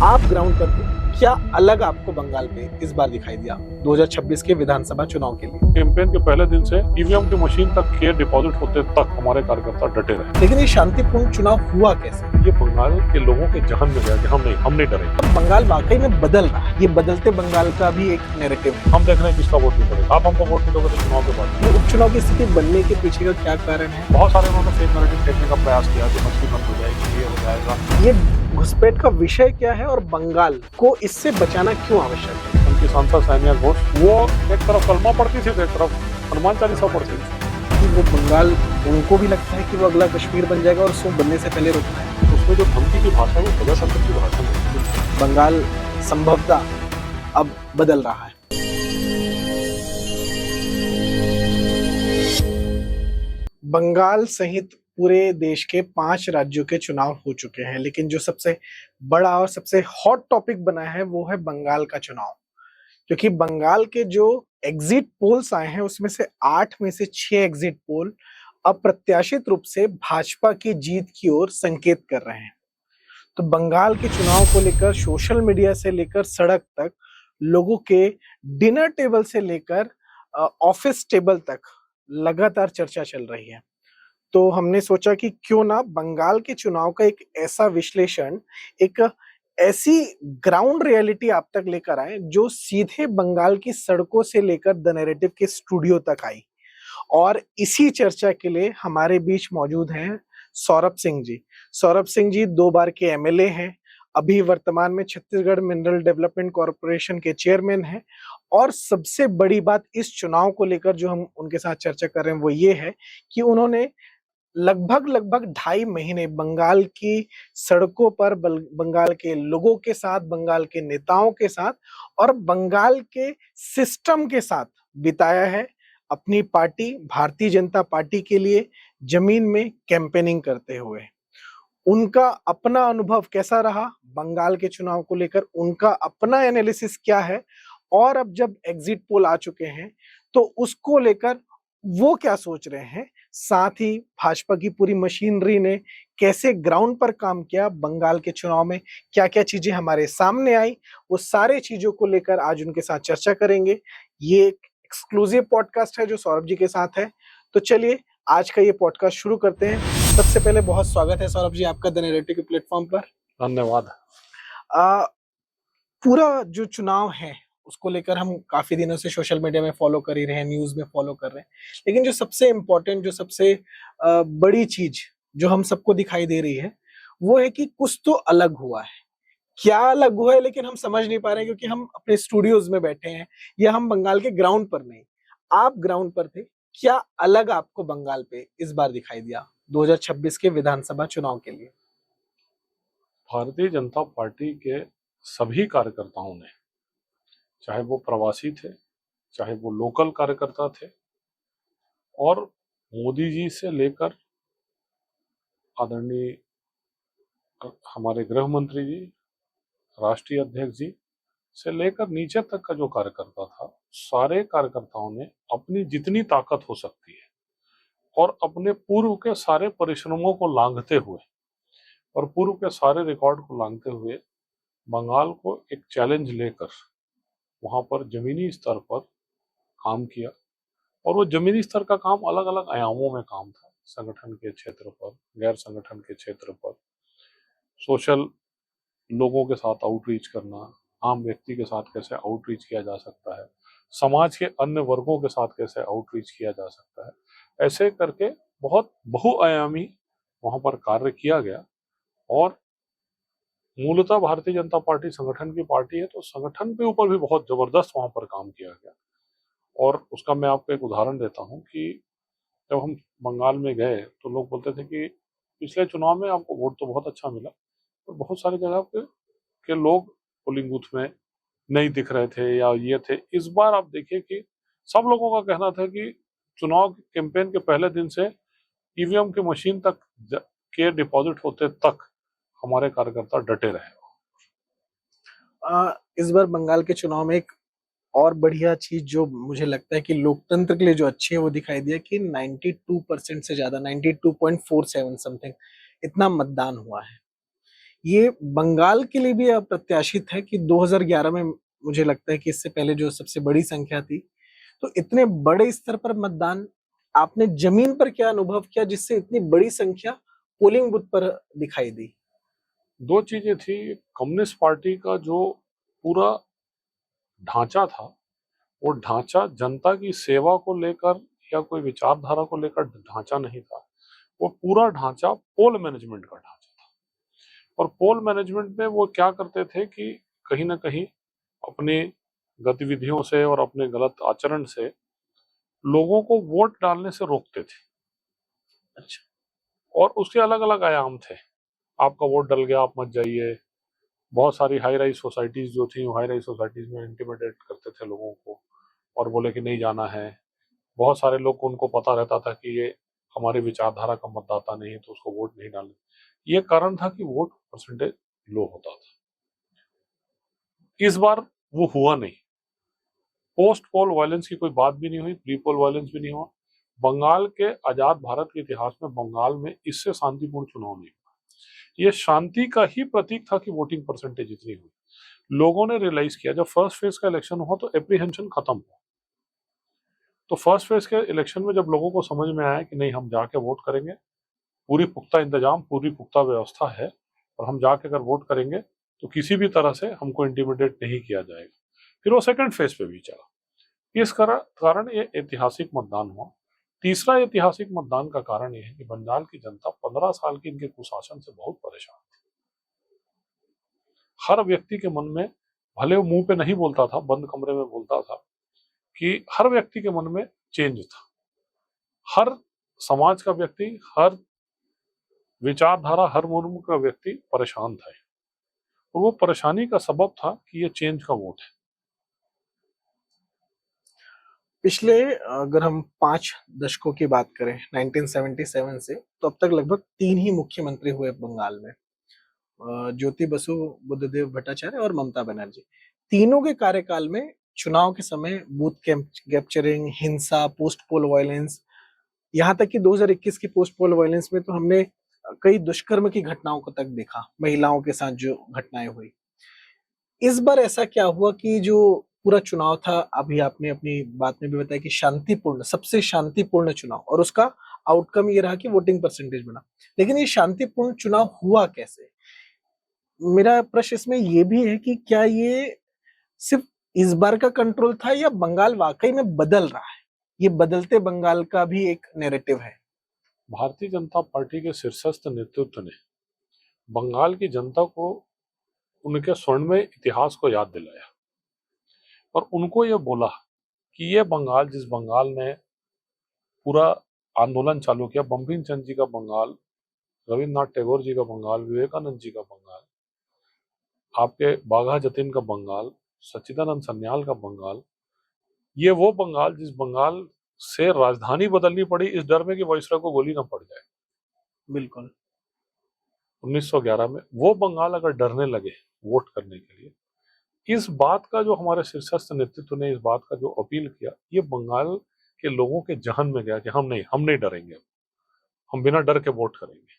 आप ग्राउंड पर थे, क्या अलग आपको बंगाल पे इस बार दिखाई दिया 2026 के विधानसभा चुनाव के लिए? कैंपेन के पहले दिन से ईवीएम की मशीन तक के डिपॉजिट होते तक हमारे कार्यकर्ता डटे रहे। लेकिन ये शांतिपूर्ण चुनाव हुआ कैसे? ये बंगाल के लोगों के जहन में गया कि हम नहीं डरेंगे। बंगाल वाकई में बदल रहा है। ये बदलते बंगाल का भी एक नैरेटिव है। हम देख रहे हैं किसका वोट नहीं पड़ेगा। आप हमको वोट नहीं दोगे तो चुनाव के बाद ये उपचुनाव की स्थिति बनने के पीछे का क्या कारण है? बहुत सारे उन्होंने फेक नैरेटिव फेंकने का प्रयास किया कि मछली बंद हो जाएगी, ये हो जाएगा। ये घुसपैठ का विषय क्या है और बंगाल को इससे बचाना क्यों आवश्यक है? उनकी सांसद सानिया घोष वो एक तरफ कलमा पढ़ती थी तो एक तरफ हनुमान चालीसा पढ़ती थी। कि वो बंगाल उनको भी लगता है कि वो अगला कश्मीर बन जाएगा और उसको बनने से पहले रोकना है। उसमें जो धमकी की भाषा है वो प्रजातंत्र की भाषा है। बंगाल संभवतः अब बदल रहा है। बंगाल सहित पूरे देश के 5 राज्यों के चुनाव हो चुके हैं, लेकिन जो सबसे बड़ा और सबसे हॉट टॉपिक बना है वो है बंगाल का चुनाव। क्योंकि बंगाल के जो एग्जिट पोल्स आए हैं उसमें से 8 में से 6 एग्जिट पोल अप्रत्याशित रूप से भाजपा की जीत की ओर संकेत कर रहे हैं। तो बंगाल के चुनाव को लेकर सोशल मीडिया से लेकर सड़क तक, लोगों के डिनर टेबल से लेकर ऑफिस टेबल तक लगातार चर्चा चल रही है। तो हमने सोचा कि क्यों ना बंगाल के चुनाव का एक ऐसा विश्लेषण, एक ऐसी ग्राउंड रियलिटी आप तक लेकर आए जो सीधे बंगाल की सड़कों से लेकर द नैरेटिव के स्टूडियो तक आई। और इसी चर्चा के लिए हमारे बीच मौजूद हैं सौरभ सिंह जी। सौरभ सिंह जी 2 बार के एमएलए हैं, अभी वर्तमान में छत्तीसगढ़ मिनरल डेवलपमेंट कॉर्पोरेशन के चेयरमैन हैं। और सबसे बड़ी बात इस चुनाव को लेकर जो हम उनके साथ चर्चा कर रहे हैं वो ये है कि उन्होंने लगभग 2.5 महीने बंगाल की सड़कों पर बंगाल के लोगों के साथ, बंगाल के नेताओं के साथ और बंगाल के सिस्टम के साथ बिताया है। अपनी पार्टी भारतीय जनता पार्टी के लिए जमीन में कैंपेनिंग करते हुए उनका अपना अनुभव कैसा रहा बंगाल के चुनाव को लेकर, उनका अपना एनालिसिस क्या है, और अब जब एग्जिट पोल आ चुके हैं तो उसको लेकर वो क्या सोच रहे हैं, साथ ही भाजपा की पूरी मशीनरी ने कैसे ग्राउंड पर काम किया, बंगाल के चुनाव में क्या क्या चीजें हमारे सामने आई, वो सारे चीजों को लेकर आज उनके साथ चर्चा करेंगे। ये एक एक्सक्लूसिव पॉडकास्ट है जो सौरभ जी के साथ है। तो चलिए आज का ये पॉडकास्ट शुरू करते हैं। सबसे पहले बहुत स्वागत है सौरभ जी आपका द नैरेटिव के प्लेटफॉर्म पर। धन्यवाद। पूरा जो चुनाव है उसको लेकर हम काफी दिनों से सोशल मीडिया में फॉलो कर ही रहे हैं, न्यूज में फॉलो कर रहे हैं, लेकिन जो सबसे इम्पोर्टेंट, जो सबसे बड़ी चीज जो हम सबको दिखाई दे रही है वो है कि कुछ तो अलग हुआ है। क्या अलग हुआ है लेकिन हम समझ नहीं पा रहे हैं, क्योंकि हम अपने स्टूडियोज में बैठे हैं या हम बंगाल के ग्राउंड पर नहीं। आप ग्राउंड पर थे, क्या अलग आपको बंगाल पे इस बार दिखाई दिया 2026 के विधानसभा चुनाव के लिए? भारतीय जनता पार्टी के सभी कार्यकर्ताओं ने, चाहे वो प्रवासी थे, चाहे वो लोकल कार्यकर्ता थे, और मोदी जी से लेकर आदरणीय हमारे गृह मंत्री जी, राष्ट्रीय अध्यक्ष जी से लेकर नीचे तक का जो कार्यकर्ता था, सारे कार्यकर्ताओं ने अपनी जितनी ताकत हो सकती है और अपने पूर्व के सारे परिश्रमों को लांघते हुए और पूर्व के सारे रिकॉर्ड को लांघते हुए बंगाल को एक चैलेंज लेकर वहां पर जमीनी स्तर पर काम किया। और वो जमीनी स्तर का काम अलग अलग आयामों में काम था, संगठन के क्षेत्र पर, गैर संगठन के क्षेत्र पर, सोशल लोगों के साथ आउटरीच करना, आम व्यक्ति के साथ कैसे आउटरीच किया जा सकता है, समाज के अन्य वर्गों के साथ कैसे आउटरीच किया जा सकता है, ऐसे करके बहुत बहुआयामी वहां पर कार्य किया गया। और मूलतः भारतीय जनता पार्टी संगठन की पार्टी है, तो संगठन के ऊपर भी बहुत जबरदस्त वहां पर काम किया गया। और उसका मैं आपको एक उदाहरण देता हूं कि जब हम बंगाल में गए तो लोग बोलते थे कि पिछले चुनाव में आपको वोट तो बहुत अच्छा मिला, और बहुत सारी जगह के लोग पोलिंग बूथ में नहीं दिख रहे थे या ये थे। इस बार आप देखिए कि सब लोगों का कहना था कि चुनाव कैंपेन के पहले दिन से ईवीएम की मशीन तक के डिपॉजिट होते तक हमारे कार्यकर्ता डटे रहे। इस बार बंगाल के चुनाव में एक और बढ़िया चीज जो मुझे लगता है कि लोकतंत्र के लिए जो अच्छी है वो दिखाई दिया कि 92% से ज्यादा, 92.47 समथिंग इतना मतदान हुआ है। ये बंगाल के लिए भी अप्रत्याशित है कि 2011 में मुझे लगता है कि इससे पहले जो सबसे बड़ी संख्या थी, तो इतने बड़े स्तर पर मतदान आपने जमीन पर क्या अनुभव किया जिससे इतनी बड़ी संख्या पोलिंग बूथ पर दिखाई दी? दो चीजें थी। कम्युनिस्ट पार्टी का जो पूरा ढांचा था, वो ढांचा जनता की सेवा को लेकर या कोई विचारधारा को लेकर ढांचा नहीं था। वो पूरा ढांचा पोल मैनेजमेंट का ढांचा था। और पोल मैनेजमेंट में वो क्या करते थे कि कहीं ना कहीं अपनी गतिविधियों से और अपने गलत आचरण से लोगों को वोट डालने से रोकते थे। अच्छा। और उसके अलग अलग आयाम थे। आपका वोट डल गया, आप मत जाइए। बहुत सारी हाई राइज सोसाइटीज जो थी, हाई राइज सोसाइटीज में इंटिमिडेट करते थे लोगों को और बोले कि नहीं जाना है। बहुत सारे लोग को उनको पता रहता था कि ये हमारी विचारधारा का मतदाता नहीं है, तो उसको वोट नहीं डालना। ये कारण था कि वोट परसेंटेज लो होता था। इस बार वो हुआ नहीं। पोस्ट पोल वायलेंस की कोई बात भी नहीं हुई, प्री पोल वायलेंस भी नहीं हुआ। बंगाल के आजाद भारत के इतिहास में बंगाल में इससे शांतिपूर्ण चुनाव नहीं हुआ। ये शांति का ही प्रतीक था कि वोटिंग परसेंटेज इतनी हुई। लोगों ने रियलाइज किया, जब फर्स्ट फेज का इलेक्शन हुआ तो एप्रीहेंशन खत्म हुआ। तो फर्स्ट फेज के इलेक्शन में जब लोगों को समझ में आया कि नहीं, हम जाके वोट करेंगे, पूरी पुख्ता इंतजाम, पूरी पुख्ता व्यवस्था है, और हम जाके अगर वोट करेंगे तो किसी भी तरह से हमको इंटिमिडेट नहीं किया जाएगा, फिर वो सेकंड फेज पे भी चला। इस कारण ये ऐतिहासिक मतदान हुआ। तीसरा ऐतिहासिक मतदान का कारण यह है कि बंगाल की जनता 15 साल के इनके कुशासन से बहुत परेशान थी। हर व्यक्ति के मन में, भले वो मुंह पे नहीं बोलता था, बंद कमरे में बोलता था, कि हर व्यक्ति के मन में चेंज था। हर समाज का व्यक्ति, हर विचारधारा, हर मुल्क का व्यक्ति परेशान था। और वो परेशानी का सबब था कि ये चेंज का वोट है। पिछले अगर हम 5 दशकों की बात करें 1977 से, तो अब तक लगभग 3 ही मुख्यमंत्री हुए बंगाल में, ज्योति बसु, बुद्धदेव भट्टाचार्य और ममता बनर्जी। तीनों के कार्यकाल में चुनाव के समय बूथ कैप्चरिंग, हिंसा, पोस्ट पोल वायलेंस, यहाँ तक कि 2021 की पोस्ट पोल वायलेंस में तो हमने कई दुष्कर्म की घटनाओं को तक देखा, महिलाओं के साथ जो घटनाएं हुई। इस बार ऐसा क्या हुआ कि जो पूरा चुनाव था, अभी आपने अपनी बात में भी बताया कि शांतिपूर्ण, सबसे शांतिपूर्ण चुनाव, और उसका आउटकम ये रहा कि वोटिंग परसेंटेज बना, लेकिन ये शांतिपूर्ण चुनाव हुआ कैसे? मेरा प्रश्न इसमें ये भी है कि क्या ये सिर्फ इस बार का कंट्रोल था या बंगाल वाकई में बदल रहा है? ये बदलते बंगाल का भी एक नैरेटिव है। भारतीय जनता पार्टी के शीर्षस्थ नेतृत्व ने बंगाल की जनता को उनके स्वर्णमय इतिहास को याद दिलाया और उनको ये बोला कि ये बंगाल, जिस बंगाल ने पूरा आंदोलन चालू किया, बंकिम चंद्र जी का बंगाल, रविन्द्रनाथ टैगोर जी का बंगाल, विवेकानंद जी का बंगाल, आपके बाघा जतीन का बंगाल, सच्चिदानंद सन्याल का बंगाल, ये वो बंगाल जिस बंगाल से राजधानी बदलनी पड़ी इस डर में कि वायसराय को गोली ना पड़ जाए। बिल्कुल। 1911 में वो बंगाल अगर डरने लगे वोट करने के लिए, इस बात का जो हमारे शीर्षस्थ नेतृत्व ने इस बात का जो अपील किया, ये बंगाल के लोगों के जहन में गया कि हम नहीं डरेंगे, हम बिना डर के वोट करेंगे।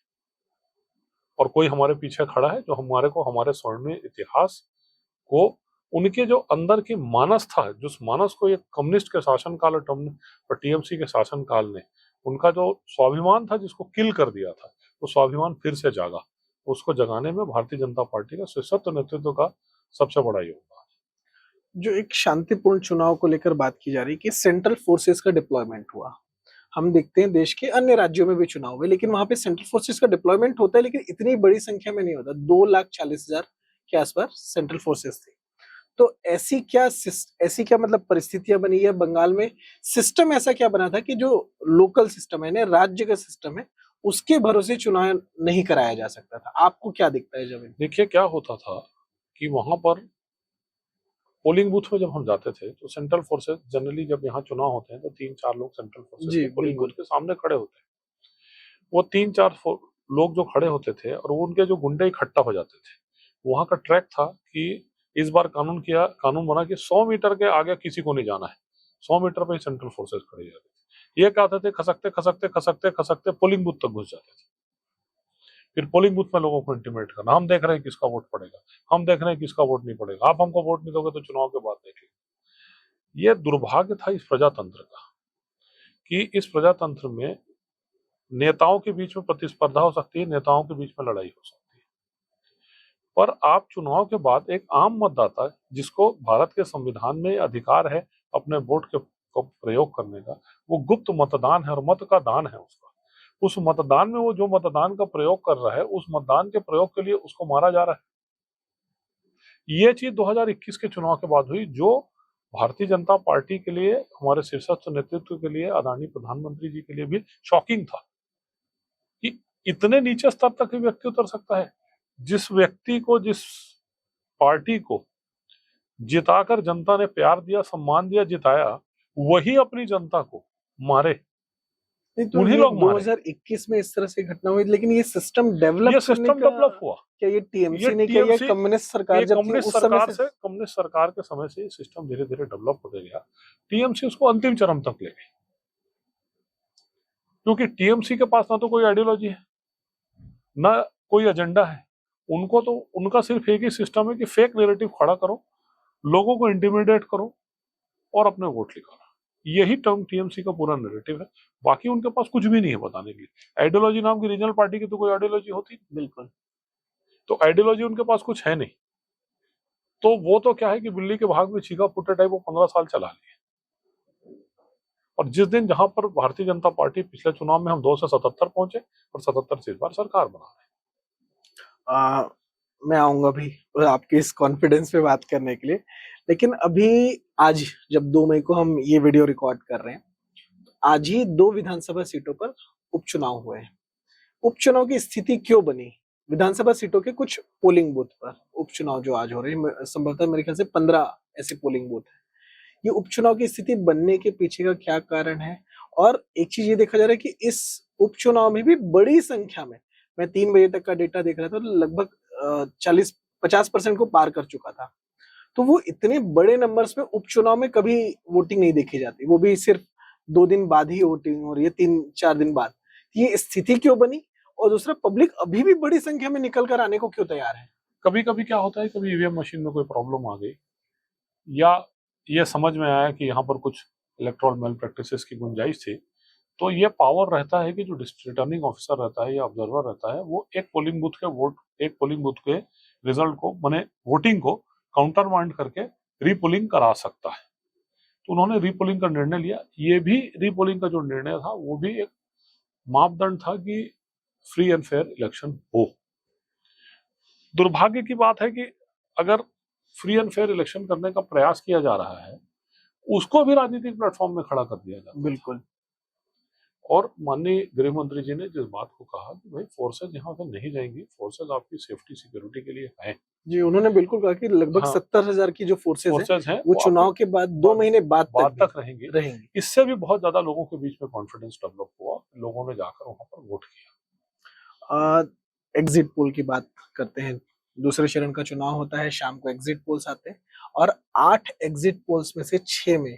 और कोई हमारे पीछे खड़ा है जो हमारे को, हमारे स्वर्णिम इतिहास को, उनके जो अंदर की मानस था, जिस मानस को ये कम्युनिस्ट के शासनकाल और टीएमसी के शासनकाल ने, उनका जो स्वाभिमान था जिसको किल कर दिया था, वो स्वाभिमान फिर से जागा। उसको जगाने में भारतीय जनता पार्टी का शीर्षस्थ नेतृत्व का सबसे बड़ा योगदान। जो एक शांतिपूर्ण चुनाव को लेकर बात की जा रही है कि सेंट्रल फोर्सेस का डिप्लॉयमेंट हुआ, हम देखते हैं देश के अन्य राज्यों में भी चुनाव हुए, लेकिन वहां पे सेंट्रल फोर्सेस का डिप्लॉयमेंट होता है, लेकिन इतनी बड़ी संख्या में नहीं होता। 2,40,000 के आसपास सेंट्रल फोर्सेस थी। तो ऐसी क्या मतलब परिस्थितियां बनी है बंगाल में? सिस्टम ऐसा क्या बना था कि जो लोकल सिस्टम है, राज्य का सिस्टम है, उसके भरोसे चुनाव नहीं कराया जा सकता था? आपको क्या दिखता है जमीन? देखिए क्या होता था कि वहां पर पोलिंग बूथ में जब हम जाते थे तो सेंट्रल फोर्सेस जनरली, जब यहाँ चुनाव होते हैं तो 3-4 लोग सेंट्रल फोर्सेस जी के पोलिंग बूथ बिल्कुल। के सामने खड़े होते हैं। वो 3-4 लोग जो खड़े होते थे और वो उनके जो गुंडे इकट्ठा हो जाते थे। वहां का ट्रैक था कि इस बार कानून बना कि 100 मीटर के आगे किसी को नहीं जाना है, 100 मीटर पे ही सेंट्रल फोर्सेस खड़ी रहती थी। ये कहते थे खसकते खसकते खसकते खसकते पोलिंग बूथ तक घुस जाते थे। फिर पोलिंग बूथ में लोगों को इंटिमेट करना, हम देख रहे हैं किसका वोट पड़ेगा, हम देख रहे हैं किसका वोट नहीं पड़ेगा, आप हमको वोट नहीं दोगे तो चुनाव के बाद देखेंगे। ये दुर्भाग्य था इस प्रजातंत्र का कि इस प्रजातंत्र में नेताओं के बीच में प्रतिस्पर्धा हो सकती है, नेताओं के बीच में लड़ाई हो सकती है, पर आप चुनाव के बाद एक आम मतदाता जिसको भारत के संविधान में अधिकार है अपने वोट के को प्रयोग करने का, वो गुप्त मतदान है और मत का दान है उसका। उस मतदान में वो जो मतदान का प्रयोग कर रहा है, उस मतदान के प्रयोग के लिए उसको मारा जा रहा है। ये चीज 2021 के चुनाव के बाद हुई, जो भारतीय जनता पार्टी के लिए, हमारे शीर्षस्थ नेतृत्व के लिए, आदरणीय प्रधानमंत्री जी के लिए भी शॉकिंग था कि इतने नीचे स्तर तक व्यक्ति उतर सकता है। जिस व्यक्ति को, जिस पार्टी को जिताकर जनता ने प्यार दिया, सम्मान दिया, जिताया, वही अपनी जनता को मारे। नहीं तो उन्हीं ये लोग मारे। 2021 में इस तरह से घटना हुई, लेकिन ये सिस्टम डेवलप ये सिस्टम डेवलप हुआ। क्या ये टीएमसी ने किया या कम्युनिस्ट सरकार जब थी उस समय से? कम्युनिस्ट सरकार के समय से सिस्टम धीरे धीरे डेवलप होते गया। टीएमसी उसको अंतिम चरम तक ले गई, क्योंकि टीएमसी के पास ना तो कोई आइडियोलॉजी है, ना कोई एजेंडा है। उनको तो, उनका सिर्फ एक ही सिस्टम है कि फेक नैरेटिव खड़ा करो, लोगों को इंटिमिडेट करो और अपने वोट निकालो। यही टर्म टीएमसी का पूरा नैरेटिव है। बाकी उनके पास कुछ भी नहीं है बताने के लिए। आइडियोलॉजी नाम की रीजनल पार्टी की तो कोई आइडियोलॉजी होती नहीं। बिल्कुल। तो आइडियोलॉजी उनके पास कुछ है नहीं। तो वो तो क्या है कि बिल्ली के भाग में चीखा फुटे टाइप वो 15 साल चला लिए। और जिस दिन जहां पर भारतीय जनता पार्टी, पिछले चुनाव में हम 2 से 77 पहुंचे और 77 से इस बार सरकार बना रहे। मैं आऊंगा भी आपके इस कॉन्फिडेंस पे बात करने के लिए, लेकिन अभी आज जब 2 मई को हम ये वीडियो रिकॉर्ड कर रहे हैं, आज ही 2 विधानसभा सीटों पर उपचुनाव हुए हैं। उपचुनाव की स्थिति क्यों बनी? विधानसभा सीटों के कुछ पोलिंग बूथ पर उपचुनाव जो आज हो रहे हैं, संभवतः मेरे ख्याल से 15 ऐसे पोलिंग बूथ है। ये उपचुनाव की स्थिति बनने के पीछे का क्या कारण है? और एक चीज ये देखा जा रहा है कि इस उपचुनाव में भी बड़ी संख्या में, मैं 3 बजे तक का डेटा देख रहा था, तो लगभग 40-50% को पार कर चुका था। तो वो इतने बड़े नंबर्स में उपचुनाव में कभी वोटिंग नहीं देखी जाती, वो भी सिर्फ 2 दिन बाद ही वोटिंग हो रही है, 3-4 दिन बाद। ये स्थिति क्यों बनी? और दूसरा, पब्लिक अभी भी बड़ी संख्या में निकल कर आने को क्यों तैयार है? कभी कभी क्या होता है, कभी ईवीएम मशीन में कोई प्रॉब्लम आ गई, या ये समझ में आया कि यहाँ पर कुछ इलेक्ट्रॉल मेल प्रैक्टिसेस की गुंजाइश थी, तो ये पावर रहता है कि जो डिस्ट्रिक्ट रिटर्निंग ऑफिसर रहता है या ऑब्जर्वर रहता है, वो एक पोलिंग बूथ के रिजल्ट को, माने वोटिंग को काउंटर माइंड करके रीपोलिंग करा सकता है। तो उन्होंने रीपोलिंग का निर्णय लिया। ये भी रीपोलिंग का जो निर्णय था, वो भी एक मापदंड था कि फ्री एंड फेयर इलेक्शन हो। दुर्भाग्य की बात है कि अगर फ्री एंड फेयर इलेक्शन करने का प्रयास किया जा रहा है, उसको भी राजनीतिक प्लेटफॉर्म में खड़ा कर दिया जाता है। बिल्कुल। और माननीय गृह मंत्री जी ने जिस बात को कहा कि भाई फोर्सेज यहाँ पे नहीं जाएंगी, फोर्सेज आपकी सेफ्टी सिक्योरिटी के लिए हैं। जी, उन्होंने बिल्कुल कहा कि लगभग 70,000 की जो फोर्सेज हैं, वो चुनाव के बाद 2 महीने बाद तक रहेंगे। इससे भी बहुत ज्यादा लोगों के बीच में कॉन्फिडेंस डेवलप हुआ, लोगों ने जाकर वहां पर वोट किया। एग्जिट पोल की बात करते हैं। दूसरे चरण का चुनाव होता है, शाम को एग्जिट पोल्स आते हैं, और 8 एग्जिट पोल्स में से 6 में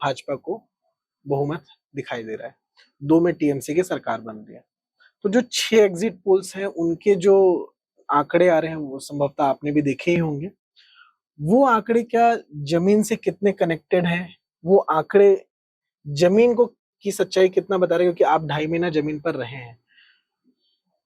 भाजपा को बहुमत दिखाई दे रहा है, 2 में टीएमसी की सरकार बन रही है। तो जो 6 एग्जिट पोल्स हैं, उनके जो आंकड़े आ रहे हैं, वो संभवतः आपने भी देखे ही होंगे। वो आंकड़े क्या जमीन से कितने कनेक्टेड हैं? वो आंकड़े जमीन को की सच्चाई कितना बता रहे हैं? क्योंकि आप 2.5 महीना जमीन पर रहे हैं,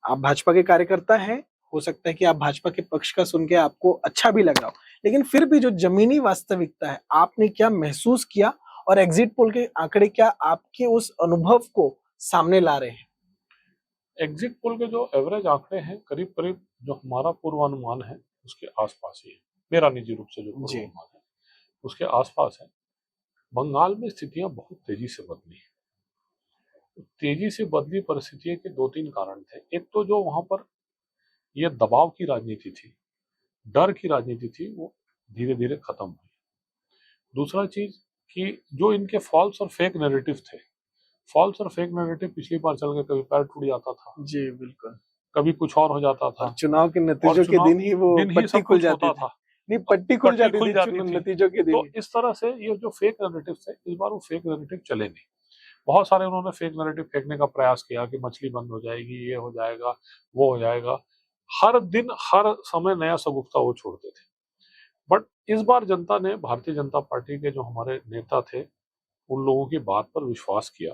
आप भाजपा के कार्यकर्ता हैं, हो सकता है कि आप भाजपा के पक्ष का सुन के आपको अच्छा भी लग रहा हो, लेकिन फिर भी जो जमीनी वास्तविकता है, आपने क्या महसूस किया, और एग्जिट पोल के आंकड़े क्या आपके उस अनुभव को सामने ला रहे हैं? एग्जिट पोल के जो एवरेज आंकड़े हैं, करीब करीब जो हमारा पूर्वानुमान है उसके आसपास ही है। मेरा निजी रूप से जो पूर्वानुमान है उसके आसपास है। बंगाल में स्थितियां बहुत तेजी से बदली है। तेजी से बदली परिस्थितियों के 2-3 कारण थे। एक तो जो वहां पर ये दबाव की राजनीति थी, डर की राजनीति थी, वो धीरे धीरे खत्म हुई। दूसरा चीज कि जो इनके फॉल्स और फेक नैरेटिव थे, फॉल्स और फेक नैरेटिव पिछली बार चल के कभी पैर टूट जाता था, जी बिल्कुल, कभी कुछ और हो जाता था, चुनाव के नतीजों के दिन ही वो पट्टी खुल जाती था। नहीं, पट्टी खुल जाती थी नतीजों के दिन। तो इस तरह से ये जो फेक नैरेटिव थे, इस बार वो फेक नैरेटिव चले नहीं। बहुत सारे उन्होंने फेक नैरेटिव फेंकने का प्रयास किया कि मछली बंद हो जाएगी, ये हो जाएगा, वो हो जाएगा। हर दिन हर समय नया सगुफ्ता वो छोड़ते थे। बट इस बार जनता ने भारतीय जनता पार्टी के जो हमारे नेता थे उन लोगों की बात पर विश्वास किया।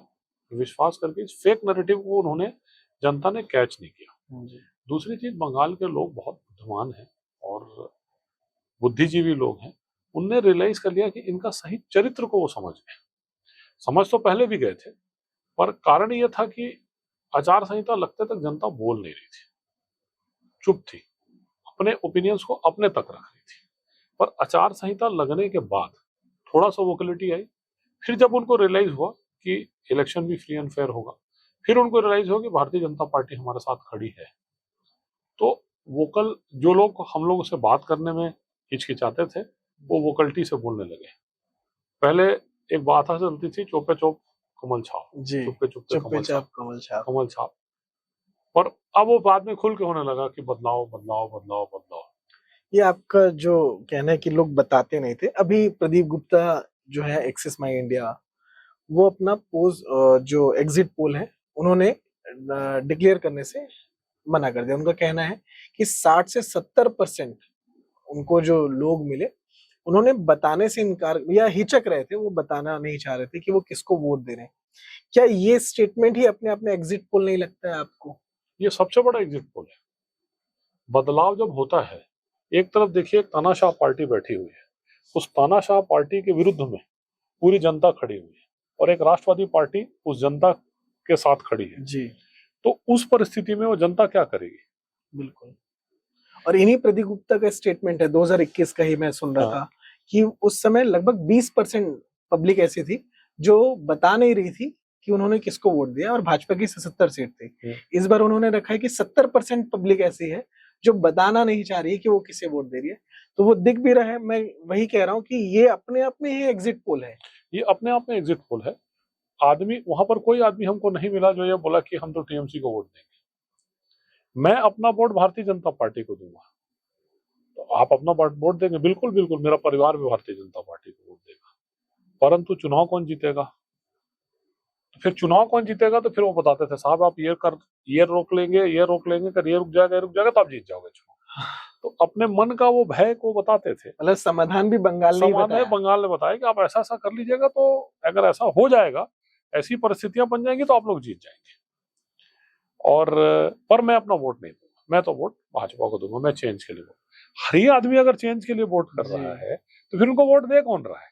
विश्वास करके इस फेक नैरेटिव को उन्होंने जनता ने कैच नहीं किया। दूसरी चीज, बंगाल के लोग बहुत बुद्धिमान हैं और बुद्धिजीवी लोग हैं। उनने रियलाइज कर लिया कि इनका सही चरित्र को वो समझ गए। समझ तो पहले भी गए थे, पर कारण ये था कि आचार संहिता लगते तक जनता बोल नहीं रही थी, चुप थी, अपने ओपिनियंस को अपने तक रख रही थी। पर आचार संहिता लगने के बाद थोड़ा सा वोकलिटी आई। फिर जब उनको रियलाइज हुआ कि इलेक्शन भी फ्री एंड फेयर होगा, फिर उनको रियलाइज हुआ कि भारतीय जनता पार्टी हमारे साथ खड़ी है, तो वोकल जो लोग हम लोगों से बात करने में हिचकिचाते थे वो वोकलिटी से बोलने लगे। पहले एक बात चलती थी, चौपे चौप कमल छाप, जी, चुपके चुपके कमल छाप। कमल छाप। पर अब वो बाद में खुल के होने लगा कि बदलाव बदलाव बदलाव बदलाव। ये आपका जो कहना है कि लोग बताते नहीं थे, अभी प्रदीप गुप्ता जो है एक्सिस माई इंडिया, वो अपना जो एग्जिट पोल है उन्होंने डिक्लेयर करने से मना कर दिया। उनका कहना है कि 60 से 70% उनको जो लोग मिले उन्होंने बताने से इनकार या हिचक रहे थे, वो बताना नहीं चाह रहे थे कि वो किसको वोट दे रहे हैं। क्या ये स्टेटमेंट ही अपने आप में एग्जिट पोल नहीं लगता है आपको? ये सबसे बड़ा एग्जिट पोल है। बदलाव जब होता है, एक तरफ देखिए तानाशाह पार्टी बैठी हुई है, उस तानाशाह पार्टी के विरुद्ध में पूरी जनता खड़ी हुई है और एक राष्ट्रवादी पार्टी उस जनता के साथ खड़ी है जी, तो उस परिस्थिति में वो जनता क्या करेगी? बिल्कुल। और इन्हीं प्रदीप गुप्ता का स्टेटमेंट है 2021 का ही, मैं सुन रहा था कि उस समय लगभग 20% पब्लिक ऐसी थी जो बता नहीं रही थी कि उन्होंने किसको वोट दिया, और भाजपा की 77 सीट थी। इस बार उन्होंने रखा है कि 70% पब्लिक ऐसी है जो बताना नहीं चाह रही है कि वो किसे वोट दे रही है। तो वो दिख भी रहा है। मैं वही कह रहा हूँ कि ये अपने आप में ही एग्जिट पोल है। ये अपने आप में एग्जिट पोल है। आदमी वहां पर कोई आदमी हमको नहीं मिला जो ये बोला कि हम तो टीएमसी को वोट देंगे। मैं अपना वोट भारतीय जनता पार्टी को दूंगा, तो आप अपना वोट देंगे? बिल्कुल बिल्कुल, मेरा परिवार भी भारतीय जनता पार्टी को वोट देगा। परंतु चुनाव कौन जीतेगा? तो फिर चुनाव कौन जीतेगा? तो फिर वो बताते थे साहब आप ये रोक लेंगे, ये रोक लेंगे, कर ये रुक जाएगा तो आप जीत जाओगे चुनाव। तो अपने मन का वो भय को बताते थे। मतलब समाधान भी बंगाल ने बताया कि आप ऐसा ऐसा कर लीजिएगा, तो अगर ऐसा हो जाएगा, ऐसी परिस्थितियां बन जाएंगी तो आप लोग जीत जाएंगे। और पर मैं अपना वोट नहीं दूंगा, मैं तो वोट भाजपा को दूंगा, मैं चेंज के लिए वोट। हर ही आदमी अगर चेंज के लिए वोट कर रहा है तो फिर उनको वोट दे कौन रहा है?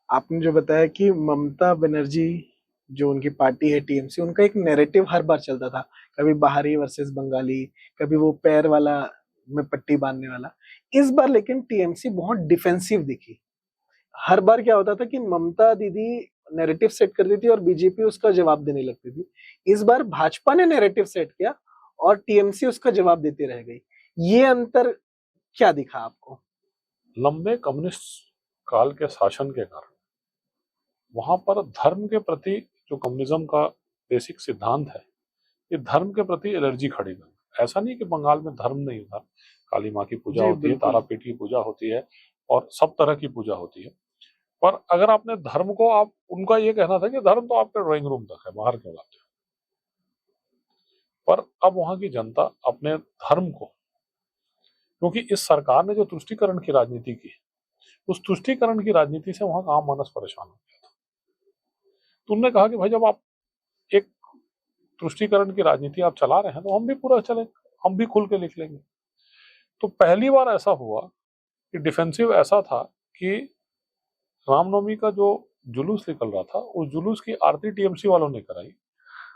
आपने जो बताया कि ममता बनर्जी जो उनकी पार्टी है टीएमसी, उनका एक नैरेटिव हर बार चलता था, कभी बाहरी वर्सेस बंगाली, कभी वो पैर वाला में पट्टी बांधने वाला। इस बार लेकिन टीएमसी बहुत डिफेंसिव दिखी। हर बार क्या होता था कि ममता दीदी नैरेटिव सेट करती थी और बीजेपी उसका जवाब देने लगती थी। इस बार भाजपा ने नैरेटिव सेट किया और टीएमसी उसका जवाब देती रह गई। ये अंतर क्या दिखा आपको? लंबे कम्युनिस्ट काल के शासन के कारण वहां पर धर्म के प्रति जो कम्युनिज्म का बेसिक सिद्धांत है, ये धर्म के प्रति एलर्जी खड़ी कर। ऐसा नहीं कि बंगाल में धर्म नहीं था, काली माँ की पूजा होती है, तारापीठ की पूजा होती है और सब तरह की पूजा होती है। पर अगर आपने धर्म को, आप उनका ये कहना था कि धर्म तो आपके ड्राइंग रूम तक है, बाहर क्यों लाते हो? पर अब वहां की जनता अपने धर्म को, क्योंकि इस सरकार ने जो तुष्टीकरण की राजनीति की, उस तुष्टीकरण की राजनीति से वहां का आम मानस परेशान हो गया था। तो उन्होंने कहा कि भाई जब आप एक तुष्टीकरण की राजनीति आप चला रहे हैं तो हम भी पूरा चले, हम भी खुल के लिख लेंगे। तो पहली बार ऐसा हुआ कि डिफेंसिव ऐसा था कि रामनवमी का जो जुलूस निकल रहा था, उस जुलूस की आरती टीएमसी वालों ने कराई।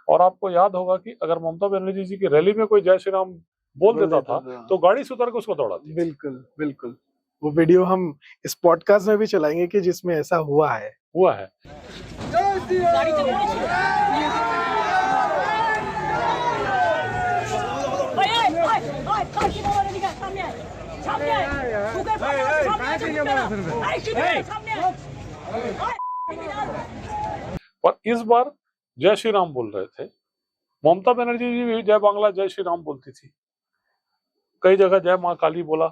और आपको याद होगा कि अगर ममता बनर्जी जी की रैली में कोई जय श्री राम बोल देता था तो गाड़ी से उतर के उसको दौड़ाती। बिल्कुल बिल्कुल, वो वीडियो हम इस पॉडकास्ट में भी चलाएंगे कि जिसमें ऐसा हुआ है। पर इस बार जय श्री राम बोल रहे थे। ममता बनर्जी जी भी जय बांग्ला जय श्री राम बोलती थी, कई जगह जय माँ काली बोला।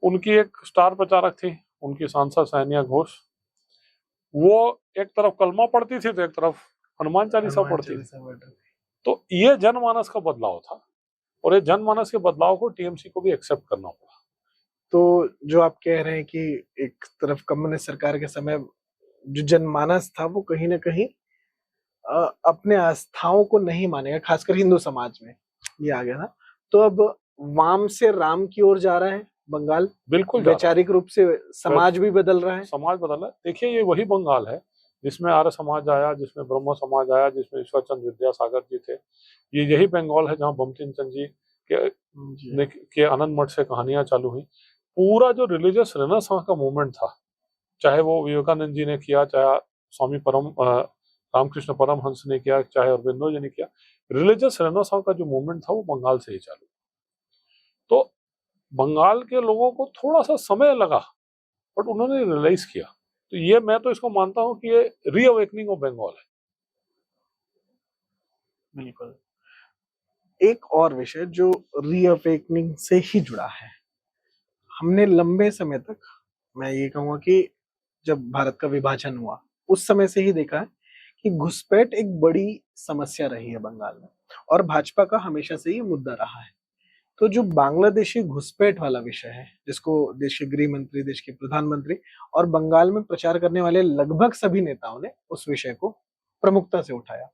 उनकी एक स्टार प्रचारक थी, उनकी सांसद सानिया घोष, वो एक तरफ कलमा पढ़ती थी तो एक तरफ हनुमान चालीसा हनुमान पढ़ती थी। चालीसा पढ़ रहे थे। तो ये जनमानस का बदलाव था और ये जनमानस के बदलाव को टीएमसी को भी एक्सेप्ट करना पड़ा। तो जो आप कह रहे हैं कि एक तरफ कम्युनिस्ट सरकार के समय जो जनमानस था वो कहीं ना कहीं अपने आस्थाओं को नहीं मानेगा, खासकर हिंदू समाज में ये आ गया था। तो अब वाम से राम की ओर जा रहा है बंगाल, बिल्कुल जा रहा है। वैचारिक रूप से समाज भी बदल रहा है। समाज बदला है। देखिए ये वही बंगाल है जिसमें आर्य समाज आया, जिसमें ब्रह्म समाज आया, जिसमें ईश्वर चंद्र विद्यासागर जी थे। ये यही बंगाल है जहाँ बंकिम चंद्र जी के आनंद मठ से कहानियां चालू हुई। पूरा जो रिलीजियस रेनेसांस का मूवमेंट था, चाहे वो विवेकानंद जी ने किया, चाहे स्वामी रामकृष्ण परमहंस ने किया, चाहे अरबिंदो जी ने किया, रिलीजियस रेनेसांस का जो मूवमेंट था वो बंगाल से ही चालू। तो बंगाल के लोगों को थोड़ा सा समय लगा बट उन्होंने रियलाइज किया। तो ये मैं तो इसको मानता हूं कि ये रीअवेकनिंग ऑफ बंगाल है। बिल्कुल। एक और विषय जो रीअवेकनिंग से ही जुड़ा है, हमने लंबे समय तक, मैं ये कहूंगा कि जब भारत का विभाजन हुआ उस समय से ही देखा है कि घुसपैठ एक बड़ी समस्या रही है बंगाल में, और भाजपा का हमेशा से ही मुद्दा रहा है। तो जो बांग्लादेशी घुसपैठ वाला विषय है, जिसको देश के गृह मंत्री, देश के प्रधानमंत्री और बंगाल में प्रचार करने वाले लगभग सभी नेताओं ने उस विषय को प्रमुखता से उठाया।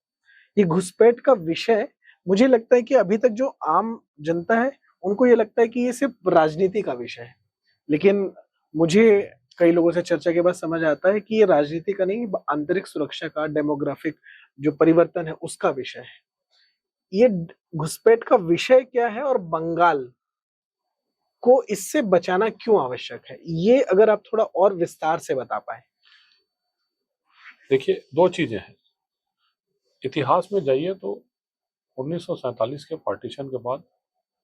ये घुसपैठ का विषय, मुझे लगता है कि अभी तक जो आम जनता है उनको ये लगता है कि ये सिर्फ राजनीति का विषय है, लेकिन मुझे कई लोगों से चर्चा के बाद समझ आता है कि ये राजनीति का नहीं, आंतरिक सुरक्षा का, डेमोग्राफिक जो परिवर्तन है उसका विषय है। ये घुसपैठ का विषय क्या है और बंगाल को इससे बचाना क्यों आवश्यक है, ये अगर आप थोड़ा और विस्तार से बता पाए। देखिए दो चीजें हैं। इतिहास में जाइए तो 1947 के पार्टीशन के बाद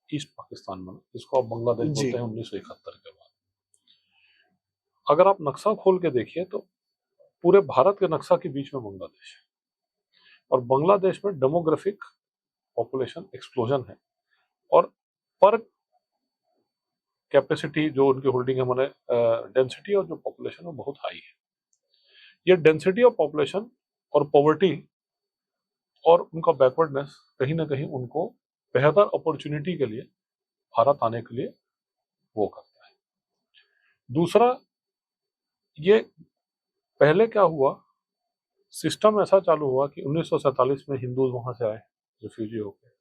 ईस्ट पाकिस्तान बना, जिसको आप बांग्लादेश बोलते हैं 1971 के बाद। अगर आप नक्शा खोल के देखिए तो पूरे भारत के नक्शा के बीच में बांग्लादेश है, और बांग्लादेश में डेमोग्राफिक पॉपुलेशन एक्सप्लोजन है और पर कैपेसिटी जो उनकी होल्डिंग है, माने डेंसिटी और जो पॉपुलेशन है बहुत हाई है। ये डेंसिटी ऑफ पॉपुलेशन और पॉवर्टी और उनका बैकवर्डनेस कहीं ना कहीं उनको बेहतर अपॉर्चुनिटी के लिए भारत आने के लिए वो करता है। दूसरा, ये पहले क्या हुआ, सिस्टम ऐसा चालू हुआ कि 1947 में हिंदू वहां से आए रिफ्यूजी होकर,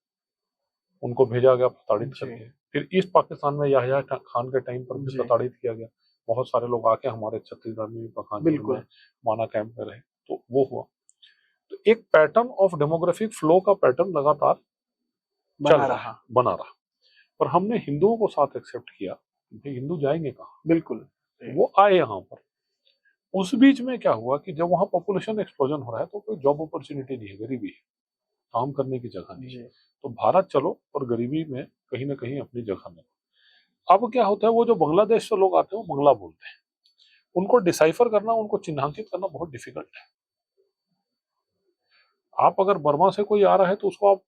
उनको भेजा गया प्रताड़ित करके। फिर ईस्ट पाकिस्तान में याहिया खान के टाइम पर भी प्रताड़ित किया गया। बहुत सारे लोग आके हमारे छत्तीसगढ़ में पखानजोर में माना कैंप में रहे, तो वो हुआ। तो एक पैटर्न ऑफ डेमोग्राफिक फ्लो का पैटर्न लगातार बना रहा, पर हमने हिंदुओं को साथ एक्सेप्ट किया। हिंदू जाएंगे कहाँ, बिल्कुल वो आए यहाँ पर। उस बीच में क्या हुआ कि जब वहाँ पॉपुलेशन एक्सप्लोजन हो रहा है तो कोई जॉब अपॉर्चुनिटी नहीं है, गरीबी है, काम करने की जगह नहीं है। तो भारत चलो और गरीबी में कहीं ना कहीं अपनी जगह में। अब क्या होता है, वो जो बांग्लादेश से लोग आते हैं वो बंगला बोलते हैं, उनको डिसाइफर करना, उनको चिन्हांकित करना बहुत डिफिकल्ट है। आप अगर बर्मा से कोई आ रहा है तो उसको आप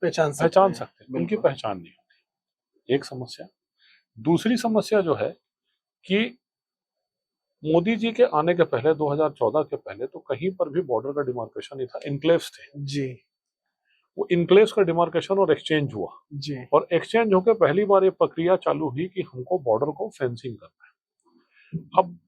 पहचान सकते हैं, उनकी पहचान नहीं होती, एक समस्या। दूसरी समस्या जो है कि मोदी जी के आने के पहले 2014 के पहले तो कहीं पर भी बॉर्डर का डिमार्केशन नहीं था, इनक्लेव्स थे जी। वो इनक्लेव्स का डिमार्केशन और एक्सचेंज हुआ जी, और एक्सचेंज होकर पहली बार ये प्रक्रिया चालू हुई कि हमको बॉर्डर को फेंसिंग करना है। अब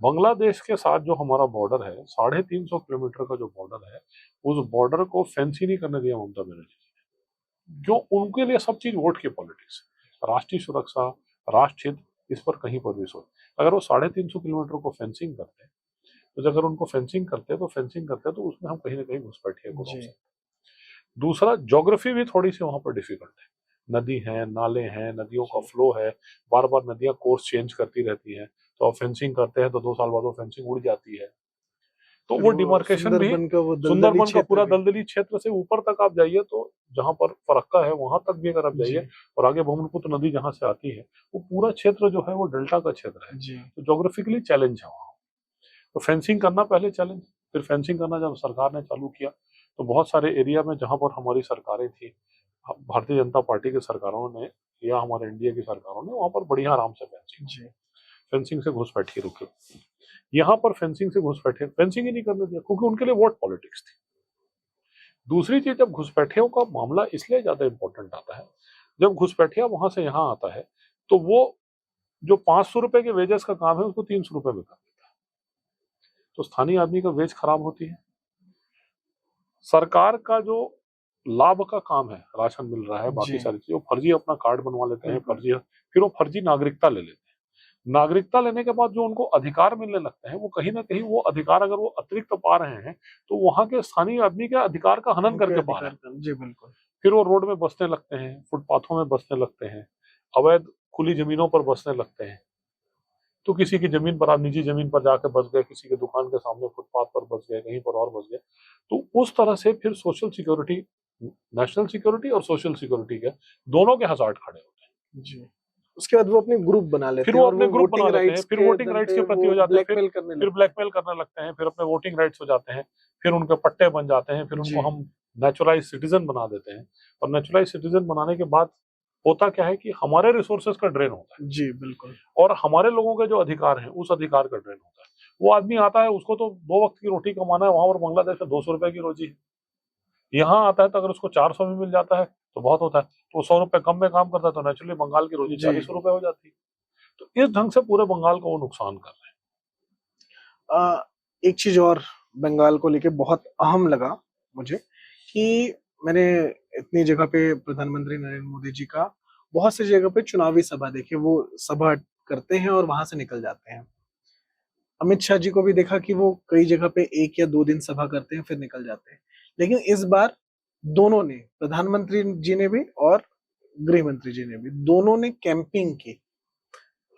बांग्लादेश के साथ जो हमारा बॉर्डर है, 350 किलोमीटर का जो बॉर्डर है, उस बॉर्डर को फेंस ही नहीं करने दिया ममता बनर्जी ने। जो उनके लिए सब चीज वोट की पॉलिटिक्स, राष्ट्रीय सुरक्षा, राष्ट्र हित, इस पर कहीं पर भी सोच। अगर वो 350 किलोमीटर को फेंसिंग करते, तो अगर उनको फेंसिंग करते तो उसमें हम कहीं ना कहीं घुसपैठिए को रोक सकते। दूसरा, ज्योग्राफी भी थोड़ी सी वहां पर डिफिकल्ट है, नदी है, नाले हैं, नदियों का फ्लो है, बार बार नदियां कोर्स चेंज करती रहती हैं, तो आप फेंसिंग करते हैं तो 2 साल बाद वो फेंसिंग उड़ जाती है। तो वो डिमार्केशन भी, सुंदरबन का पूरा दलदली क्षेत्र से ऊपर तक आप जाइए तो जहां पर फरक्का है वहां तक भी अगर आप जाइए और आगे ब्रह्मपुत्र नदी जहां से आती है, वो पूरा क्षेत्र जो है वो डेल्टा का क्षेत्र है जी। तो ज्योग्राफिकली चैलेंज है वहां। तो फेंसिंग करना पहले चैलेंज, फिर फेंसिंग करना जब सरकार ने चालू किया तो बहुत सारे एरिया में जहां पर हमारी सरकारें थी, भारतीय जनता पार्टी की सरकारों ने या हमारे इंडिया की सरकारों ने, वहां पर बढ़िया आराम से फेंसिंग से घुसपैठी रुकी। यहाँ पर फेंसिंग से घुसपैठे फेंसिंग ही नहीं करने दिया, क्योंकि उनके लिए वोट पॉलिटिक्स थी। दूसरी चीज, जब घुसपैठियों का मामला इसलिए ज्यादा इंपॉर्टेंट आता है, जब घुसपैठिया वहां से यहाँ आता है तो वो जो 500 रुपए के वेजेस का काम है उसको 300 रुपए में कर देता है, तो स्थानीय आदमी का वेज खराब होती है। सरकार का जो लाभ का काम है, राशन मिल रहा है, बाकी जी सारी चीजें, फर्जी अपना कार्ड बनवा लेते हैं, बिल्कुल। फर्जी, फिर वो फर्जी नागरिकता ले लेते हैं। नागरिकता लेने के बाद जो उनको अधिकार मिलने लगते हैं, वो कहीं ना कहीं वो अधिकार अगर वो अतिरिक्त पा रहे हैं तो वहां के स्थानीय आदमी के अधिकार का हनन उनके करके पा रहे अधिकार हैं। जी बिल्कुल। फिर वो रोड में बसने लगते हैं, फुटपाथों में बसने लगते हैं, अवैध खुली जमीनों पर बसने लगते हैं। तो किसी की जमीन पर, आप निजी जमीन पर जाकर बस गए, किसी के दुकान के सामने फुटपाथ पर बस गए, कहीं पर और बस गए, तो उस तरह से फिर सोशल सिक्योरिटी, नेशनल सिक्योरिटी और सोशल सिक्योरिटी के दोनों के हजार्ड खड़े होते हैं। जी उसके बाद वो अपने ग्रुप बना फिर लेते वो हैं और अपने वो ग्रुप बना वोटिंग लेते हैं, राइट्स फिर के वोटिंग दम राइट्स पे के प्रति वो हो जाते हैं, ब्लैकमेल करने फिर लगते हैं। ब्लैकमेल करने लगते हैं, फिर अपने वोटिंग राइट्स हो जाते हैं, फिर उनके पट्टे बन जाते हैं, फिर उनको जी हम नेचुरलाइज सिटीजन बना देते हैं। और नेचुरलाइज सिटीजन बनाने के बाद होता क्या है कि हमारे रिसोर्सेज का ड्रेन होता है, जी बिल्कुल। और हमारे लोगों के जो अधिकार हैं उस अधिकार का ड्रेन होता है। वो आदमी आता है, उसको तो 2 वक्त की रोटी कमाना है, वहां पर बांग्लादेश में 200 रुपए की रोजी है। यहाँ आता है तो अगर उसको 400 में मिल जाता है तो बहुत होता है, तो 100 रुपए कम में काम करता है, तो नेचुरली बंगाल की रोजी जी 40 रुपए हो जाती है। तो इस ढंग से पूरे बंगाल को वो नुकसान कर रहे एक चीज और बंगाल को लेके बहुत अहम लगा मुझे कि मैंने इतनी जगह पे प्रधानमंत्री नरेंद्र मोदी जी का बहुत सी जगह पे चुनावी सभा देखी, वो सभा करते हैं और वहां से निकल जाते हैं। अमित शाह जी को भी देखा कि वो कई जगह पे 1 या 2 दिन सभा करते हैं फिर निकल जाते हैं। लेकिन इस बार दोनों ने, प्रधानमंत्री जी ने भी और गृह मंत्री जी ने भी, दोनों ने कैंपिंग की।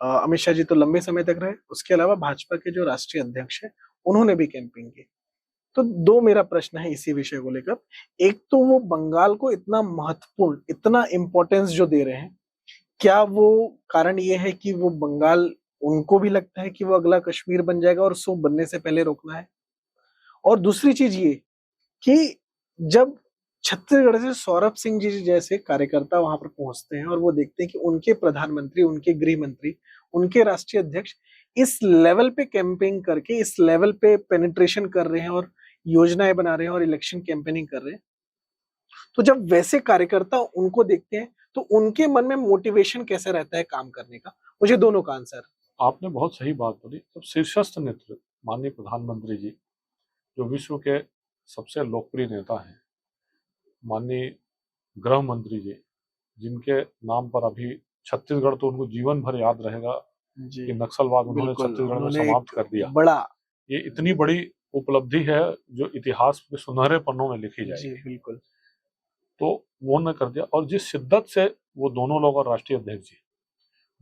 अमित शाह जी तो लंबे समय तक रहे, उसके अलावा भाजपा के जो राष्ट्रीय अध्यक्ष हैं उन्होंने भी कैंपिंग की। तो दो मेरा प्रश्न है इसी विषय को लेकर। एक तो वो बंगाल को इतना महत्वपूर्ण, इतना इंपॉर्टेंस जो दे रहे हैं, क्या वो कारण ये है कि वो बंगाल, उनको भी लगता है कि वो अगला कश्मीर बन जाएगा और उसको बनने से पहले रोकना है? और दूसरी चीज ये कि जब छत्तीसगढ़ से सौरभ सिंह जी जैसे कार्यकर्ता वहां पर पहुंचते हैं और वो देखते हैं कि उनके प्रधानमंत्री, उनके गृह मंत्री, उनके राष्ट्रीय अध्यक्ष इस लेवल पे कैंपेनिंग करके, इस लेवल पे पेनिट्रेशन कर रहे हैं और योजनाएं बना रहे हैं और इलेक्शन कैंपेनिंग कर रहे हैं, तो जब वैसे कार्यकर्ता उनको देखते हैं तो उनके मन में मोटिवेशन कैसे रहता है काम करने का? मुझे दोनों का आंसर। हैं। आपने बहुत सही बात बोली। जब शीर्षस्थ नेतृत्व माननीय प्रधानमंत्री जी, जो विश्व के सबसे लोकप्रिय नेता हैं, माननीय गृह मंत्री जी, जिनके नाम पर अभी छत्तीसगढ़ तो उनको जीवन भर याद रहेगा जी कि नक्सलवाद उन्होंने बिल्कुल, छत्तीसगढ़ में उन्होंने समाप्त एक कर दिया। बड़ा, ये इतनी बड़ी उपलब्धि है जो इतिहास के सुनहरे पन्नों में लिखी जी जाएगी। बिल्कुल, तो वो ने कर दिया। और जिस शिद्दत से वो दोनों लोग और राष्ट्रीय अध्यक्ष जी,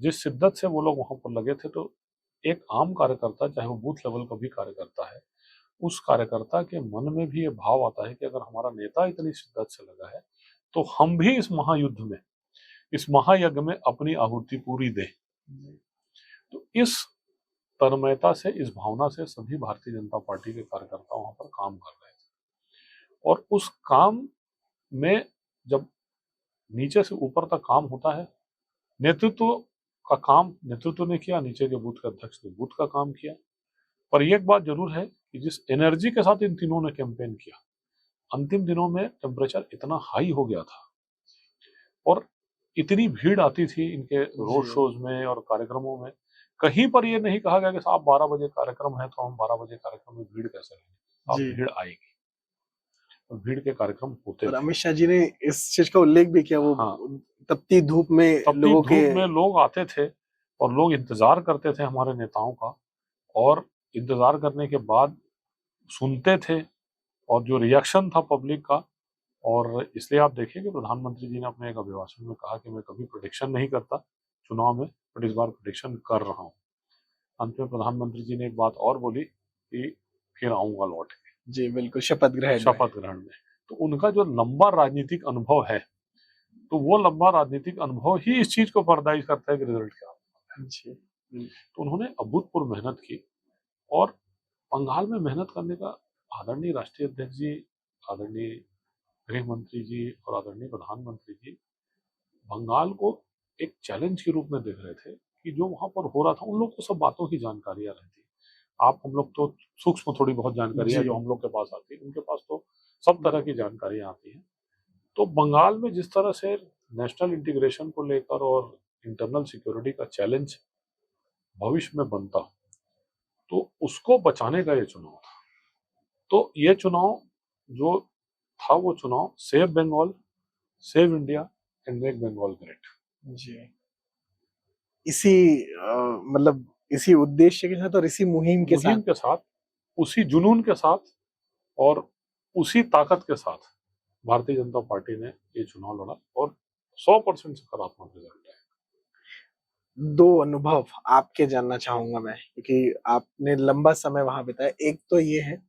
जिस शिद्दत से वो लोग वहां पर लगे थे, तो एक आम कार्यकर्ता, चाहे वो बूथ लेवल का भी कार्यकर्ता है, उस कार्यकर्ता के मन में भी ये भाव आता है कि अगर हमारा नेता इतनी शिद्दत से लगा है तो हम भी इस महायुद्ध में, इस महायज्ञ में अपनी आहुति पूरी दें। तो इस तन्मयता से, इस भावना से सभी भारतीय जनता पार्टी के कार्यकर्ता वहां पर काम कर रहे थे। और उस काम में जब नीचे से ऊपर तक काम होता है, नेतृत्व का काम नेतृत्व ने किया, नीचे के बूथ के अध्यक्ष ने बूथ का काम किया। पर एक बात जरूर है कि जिस एनर्जी के साथ इन तीनों ने कैंपेन किया, अंतिम दिनों में टेम्परेचर इतना हाई हो गया था और इतनी भीड़ आती थी इनके रोड जी शोज में और कार्यक्रमों में, कहीं पर ये नहीं कहा गया कि साहब 12 बजे कार्यक्रम है तो हम 12 बजे कार्यक्रम में भीड़ कैसे लेंगे। अब जी। भीड़ आएगी और भीड़ के कार्यक्रम होते और थे। अमित शाह जी ने इस चीज का उल्लेख भी किया, वो हाँ, तपती धूप में तपती लोगों के, धूप में लोग आते थे और लोग इंतजार करते थे हमारे नेताओं का, और इंतजार करने के बाद सुनते थे और जो रिएक्शन था पब्लिक का। और इसलिए आप देखिए कि प्रधानमंत्री जी ने अपने एक अभिभाषण में कहा कि मैं कभी प्रेडिक्शन नहीं करता चुनाव में, बट इस बार प्रेडिक्शन कर रहा हूँ। अंत में प्रधानमंत्री जी ने एक बात और बोली कि फिर आऊंगा लौट के, जी बिल्कुल, शपथ ग्रहण में। शपथ ग्रहण में। तो उनका जो लंबा राजनीतिक अनुभव है, तो वो लंबा राजनीतिक अनुभव ही इस चीज को पर्दाइश करता है कि रिजल्ट क्या होगा। जी तो उन्होंने अभूतपूर्व मेहनत की, और बंगाल में मेहनत करने का आदरणीय राष्ट्रीय अध्यक्ष जी, आदरणीय गृह मंत्री जी और आदरणीय प्रधानमंत्री जी बंगाल को एक चैलेंज के रूप में देख रहे थे कि जो वहां पर हो रहा था, उन लोगों को सब बातों की जानकारियां रहती, आप हम लोग तो सूक्ष्म थोड़ी बहुत जानकारी है जी। जो हम लोग के पास आती है, उनके पास तो सब तरह की जानकारी आती है। तो बंगाल में जिस तरह से नेशनल इंटीग्रेशन को लेकर और इंटरनल सिक्योरिटी का चैलेंज भविष्य में बनता, तो उसको बचाने का ये चुनाव था। तो ये चुनाव जो था वो चुनाव save Bengal, save India and make Bengal great, जी। इसी मतलब इसी उद्देश्य के साथ और इसी मुहिम के मुहिम साथ के साथ, उसी जुनून के साथ और उसी ताकत के साथ भारतीय जनता पार्टी ने ये चुनाव लड़ा और 100% सकारात्मक रिजल्ट है। दो अनुभव आपके जानना चाहूंगा मैं, क्योंकि आपने लंबा समय वहां बिताया। एक तो ये है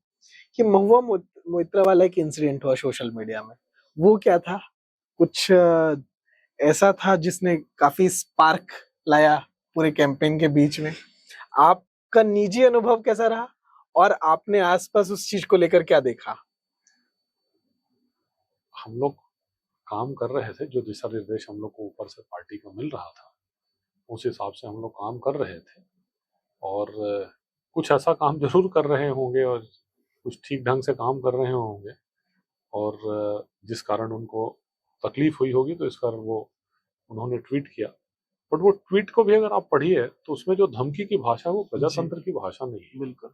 कि महुआ मोइत्रा वाला एक इंसिडेंट हुआ सोशल मीडिया में, वो क्या था? कुछ ऐसा था जिसने काफी स्पार्क लाया पूरे कैंपेन के बीच में। आपका निजी अनुभव कैसा रहा और आपने आसपास उस चीज को लेकर क्या देखा? हम लोग काम कर रहे थे, जो दिशा निर्देश हम लोग को ऊपर से पार्टी को मिल रहा था उस हिसाब से हम लोग काम कर रहे थे। और कुछ ऐसा काम जरूर कर रहे होंगे और कुछ ठीक ढंग से काम कर रहे होंगे, और जिस कारण उनको तकलीफ हुई होगी, तो इस कारण वो उन्होंने ट्वीट किया। बट वो ट्वीट को भी अगर आप पढ़िए तो उसमें जो धमकी की भाषा है वो प्रजातंत्र की भाषा नहीं है। बिल्कुल।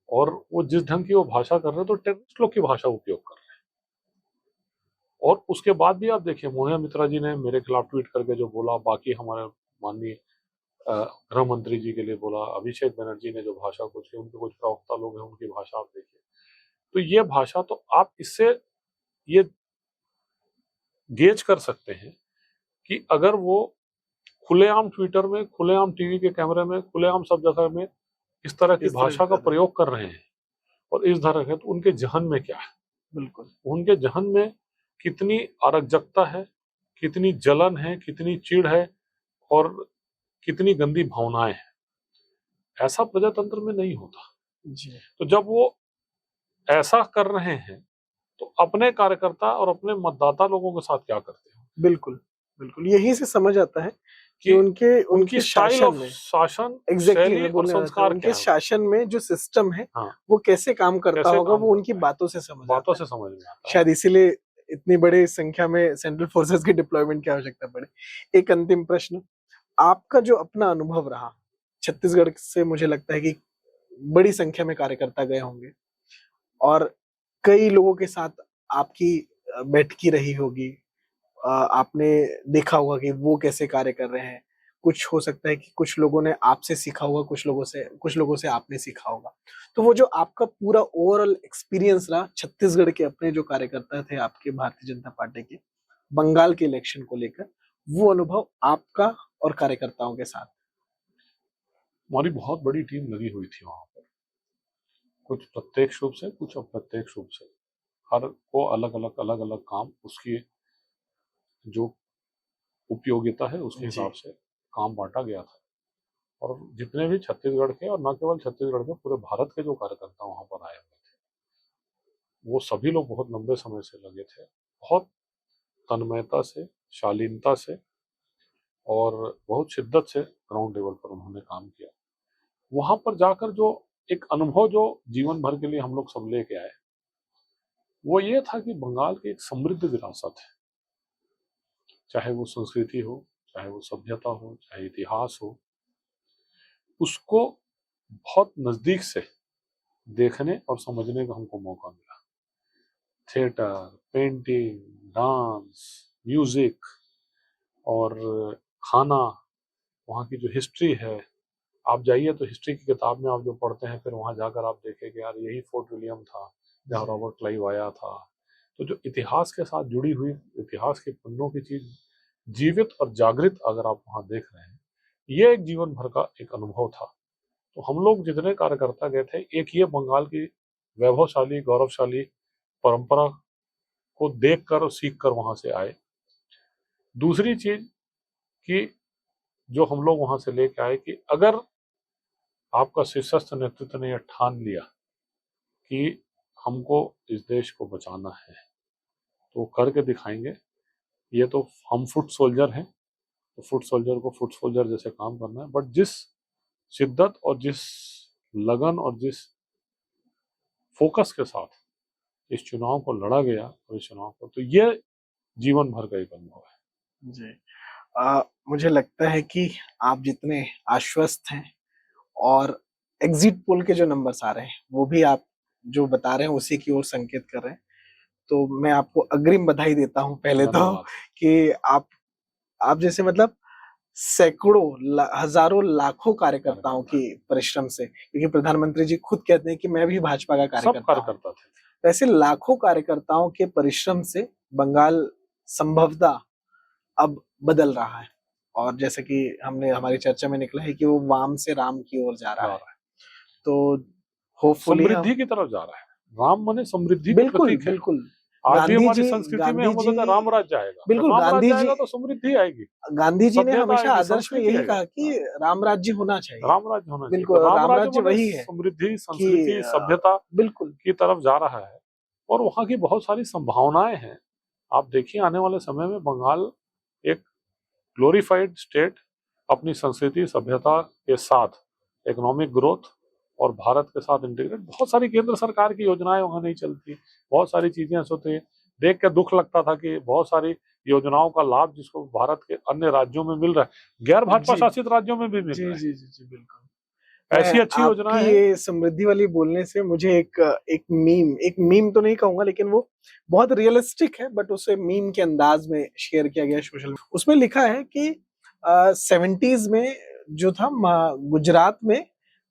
और वो जिस ढंग की वो भाषा कर रहे हैं तो टेररिस्ट लोग की भाषा उपयोग कर रहे हैं। और उसके बाद भी आप देखिए, मोहिया मित्रा जी ने मेरे खिलाफ ट्वीट करके जो बोला, बाकी हमारे माननीय गृह मंत्री जी के लिए बोला, अभिषेक बनर्जी ने जो भाषा कुछ की, उनके कुछ प्रवक्ता लोग हैं उनकी भाषा आप देखिए। तो ये भाषा, तो आप इससे ये गेज कर सकते हैं कि अगर वो खुलेआम ट्विटर में, खुलेआम टीवी के कैमरे में, खुलेआम सब जगह में इस तरह की भाषा का प्रयोग कर रहे हैं और इस तरह के, तो उनके जहन में क्या है? बिल्कुल। उनके जहन में कितनी अराजकता है, कितनी जलन है, कितनी चिढ़ है और कितनी गंदी भावनाएं हैं। ऐसा प्रजातंत्र में नहीं होता। जी। तो जब वो ऐसा कर रहे हैं तो अपने कार्यकर्ता और अपने मतदाता लोगों के साथ क्या करते हैं? बिल्कुल बिल्कुल, यही से समझ आता है कि कि उनके स्टाइल शासन ऑफ में शासन, एग्जैक्टली शैली मैं और बोलने वाला था, संस्कार उनके क्या है? शासन में जो सिस्टम है हाँ, वो कैसे काम करता कैसे होगा काम वो उनकी करता है, बातों से समझ बातों आता से समझ में आता है। है। शायद इसीलिए इतनी बड़ी संख्या में सेंट्रल फोर्सेस की डिप्लॉयमेंट की आवश्यकता पड़े। एक अंतिम प्रश्न, आपका जो अपना अनुभव रहा छत्तीसगढ़ से, मुझे लगता है कि बड़ी संख्या में कार्यकर्ता गए होंगे और कई लोगों के साथ आपकी बैठकी रही होगी। आपने देखा होगा कि वो कैसे कार्य कर रहे हैं। कुछ हो सकता है कि कुछ लोगों ने आपसे सीखा होगा, कुछ लोगों से आपने सीखा होगा। तो वो जो आपका पूरा ओवरऑल एक्सपीरियंस रहा छत्तीसगढ़ के अपने जो कार्यकर्ता थे आपके भारतीय जनता पार्टी के बंगाल के इलेक्शन को लेकर, वो अनुभव आपका और कार्यकर्ताओं के साथ? हमारी बहुत बड़ी टीम लगी हुई थी वहां पर, कुछ प्रत्यक्ष रूप से, कुछ अप्रत्यक्ष रूप से। हर को अलग अलग काम, उसकी जो उपयोगिता है उसके हिसाब से काम बांटा गया था। और जितने भी छत्तीसगढ़ के, और न केवल छत्तीसगढ़ के, पूरे भारत के जो कार्यकर्ता वहां पर आए हुए थे, वो सभी लोग बहुत लंबे समय से लगे थे, बहुत तन्मयता से, शालीनता से और बहुत शिद्दत से ग्राउंड लेवल पर उन्होंने काम किया। वहां पर जाकर जो एक अनुभव जो जीवन भर के लिए हम लोग सब लेके आए, वो ये था कि बंगाल की एक समृद्ध विरासत है। चाहे वो संस्कृति हो, चाहे वो सभ्यता हो, चाहे इतिहास हो, उसको बहुत नजदीक से देखने और समझने का हमको मौका मिला। थिएटर, पेंटिंग, डांस, म्यूजिक और खाना, वहाँ की जो हिस्ट्री है, आप जाइए तो हिस्ट्री की किताब में आप जो पढ़ते हैं, फिर वहाँ जाकर आप देखें कि यार यही फोर्ट विलियम था जहाँ रॉबर्ट क्लाइव आया था। तो जो इतिहास के साथ जुड़ी हुई, इतिहास के पन्नों की चीज जीवित और जागृत अगर आप वहाँ देख रहे हैं, ये एक जीवन भर का एक अनुभव था। तो हम लोग जितने कार्यकर्ता गए थे, एक ये बंगाल की वैभवशाली, गौरवशाली परंपरा को देखकर और सीख कर वहां से आए। दूसरी चीज कि जो हम लोग वहां से लेके आए कि अगर आपका शीर्षस्थ नेतृत्व ने यह ठान लिया कि हमको इस देश को बचाना है, तो करके दिखाएंगे। ये तो हम फुट सोल्जर हैं, तो फुट सोल्जर को फुट सोल्जर जैसे काम करना है, बट जिस शिद्दत और जिस लगन और जिस फोकस के साथ इस चुनाव को लड़ा गया और इस चुनाव को, तो ये जीवन भर का एक अनुभव है जी। मुझे लगता है कि आप जितने आश्वस्त हैं और एग्जिट पोल के जो नंबर्स आ रहे हैं वो भी आप जो बता रहे हैं उसी की ओर संकेत कर रहे हैं, तो मैं आपको अग्रिम बधाई देता हूं पहले तो धन्यवाद। कि आप जैसे मतलब सैकड़ों हजारों लाखों कार्यकर्ताओं की परिश्रम से, क्योंकि प्रधानमंत्री जी खुद कहते हैं कि मैं भी भाजपा का सब कार्यकर्ता हूं, कार्यकर्ता थे। वैसे लाखों कार्यकर्ताओं के परिश्रम से बंगाल संभवतः अब बदल रहा है, और जैसे कि हमने हमारी चर्चा में निकला है कि वो वाम से राम की ओर जा रहा है, तो होपफुली समृद्धि की तरफ जा रहा है। राम माने समृद्धि का बिल्कुल प्रतीक है। बिल्कुल आज भी गांधी हमारी जी संस्कृति में हम बोलते हैं राम राज्य आएगा, बिल्कुल राम गांधी राज्य जी आएगा तो समृद्धि आएगी, गांधी जी ने सभ्यता हमेशा आएगी, आदर्श में संस्कृति यही आएगी। कहा कि राम राज्य होना चाहिए, राम राज्य होना चाहिए। बिल्कुल तो राम राज्य माने वही है समृद्धि, कि संस्कृति, सभ्यता बिल्कुल की तरफ जा रहा है, और वहाँ की बहुत सारी संभावनाएं हैं। आप देखिए आने वाले समय में बंगाल एक ग्लोरीफाइड स्टेट अपनी संस्कृति, सभ्यता के साथ इकोनॉमिक ग्रोथ और भारत के साथ इंटीग्रेट, बहुत सारी केंद्र सरकार की योजनाएं वहां नहीं चलती, बहुत सारी चीजें ऐसे होती है, देख के दुख लगता था कि बहुत सारी योजनाओं का लाभ जिसको भारत के अन्य राज्यों में मिल रहा है, गैर भाजपा शासित राज्यों में भी मिल रहा है। जी बिल्कुल। ऐसी अच्छी योजनाएं हैं। ये समृद्धि वाली बोलने से मुझे एक मीम तो नहीं कहूंगा, लेकिन वो बहुत रियलिस्टिक है, बट उसे मीम के अंदाज में शेयर किया गया सोशल मीडिया। उसमें लिखा है कि 70s में जो था गुजरात में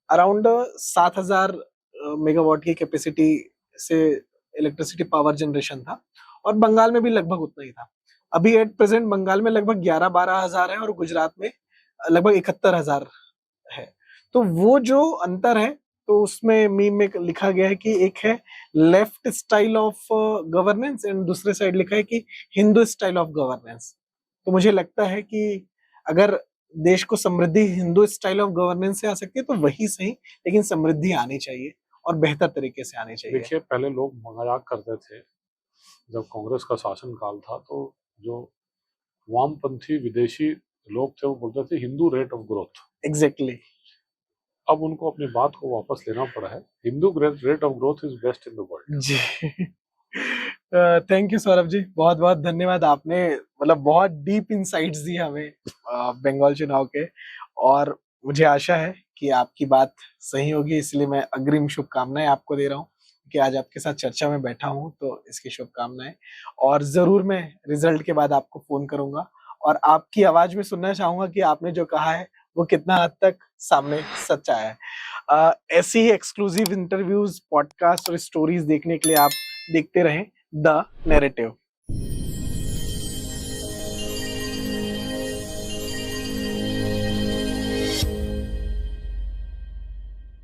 अराउंड 7,000 मेगावाट की कैपेसिटी से इलेक्ट्रिसिटी पावर जनरेशन था, और बंगाल में भी लगभग उतना ही था। अभी एट प्रेजेंट बंगाल में लगभग 11-12 हजार है और गुजरात में लगभग 71,000 है। तो वो जो अंतर है, तो उसमें मीम में लिखा गया है कि एक है left style of governance and दूसरे साइड लिखा है कि हिंदू स्टाइल ऑफ गवर्नेंस। तो मुझे लगता है कि अगर देश को समृद्धि हिंदू स्टाइल ऑफ गवर्नेंस से आ सकती है तो वही सही, लेकिन समृद्धि आनी चाहिए और बेहतर तरीके से आनी चाहिए। देखिए पहले लोग मजाक करते थे जब कांग्रेस का शासन काल था, तो जो वामपंथी विदेशी लोग थे वो बोलते थे Hindu rate of growth. Exactly. अब उनको अपनी बात को वापस लेना पड़ा है, Hindu rate of growth is best in the world. जी। थैंक यू सौरभ जी, बहुत बहुत धन्यवाद। आपने मतलब बहुत डीप इंसाइट्स दिए हमें बंगाल चुनाव के, और मुझे आशा है कि आपकी बात सही होगी, इसलिए मैं अग्रिम शुभकामनाएं आपको दे रहा हूँ कि आज आपके साथ चर्चा में बैठा हूँ, तो इसकी शुभकामनाएं। और जरूर मैं रिजल्ट के बाद आपको फोन करूंगा और आपकी आवाज में सुनना चाहूंगा कि आपने जो कहा है वो कितना हद तक सामने सच आया है। ऐसी ही एक्सक्लूसिव इंटरव्यूज, पॉडकास्ट और स्टोरीज देखने के लिए आप देखते रहें द नैरेटिव।